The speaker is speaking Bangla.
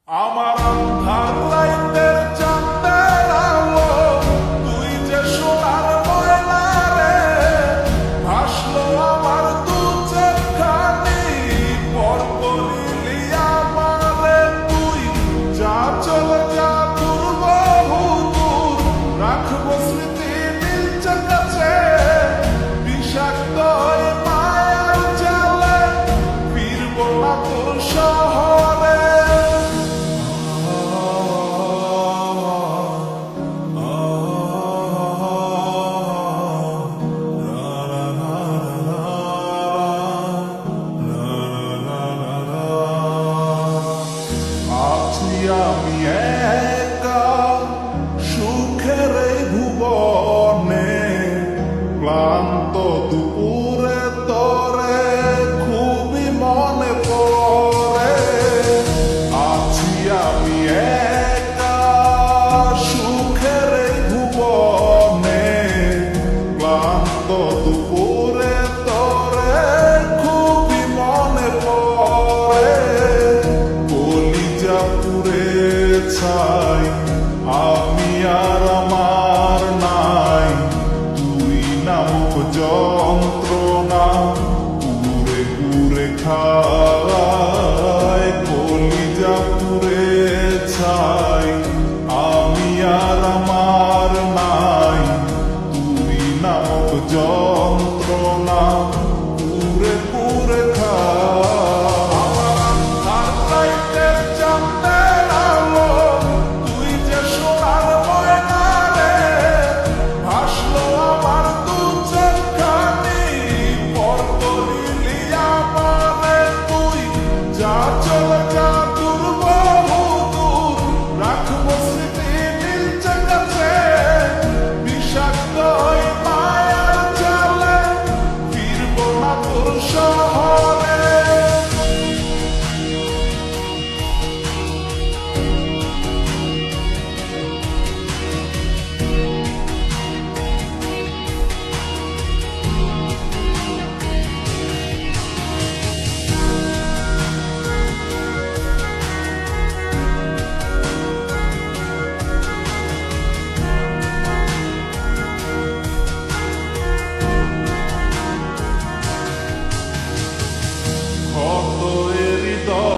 আমার আন্ধার রাইতের চাঁদের আলো, তুই যে সোনার ময়না রে, ভাসলো আমার দু চোখখানি, পর করিলি আমারে তুই। যা চলে যা দূর বহু দূর, রাখবো স্মৃতি নীলচে কাছে, বিষাক্ত ওই মায়ার জালে, ফিরবো না তোর শহরে। আছি আমি একা সুখের এই ভুবনে, ক্লান্ত দুপুরে তরে খুবই মনে পড়ে। আছি আমি একা সুখের এই ভুবনে, ক্লান্ত দুপুরে তরে খুবই মনে পড়ে। কলিজা পুড়ে ছাই, আমি আর আমার নাই, তুই নামক যন্ত্রণা পুরে পুরে খায়। কলিজা পুড়ে ছাই, আমি আর আমার নাই, তুই নামক যন্ত্রণা পুরে পুরে খায়। আমার আন্ধার রাইতের চাঁদের আলো, তুই যে সোনার ময়না রে, ভাসলো আমার দু চোখখানি, পর করিলি আমারে তুই। যা চলে যা দূর বহু দূর, রাখবো স্মৃতি নীলচে কাছে, বিষাক্ত ওই মায়ার জালে, ফিরবো না তোর শহরে।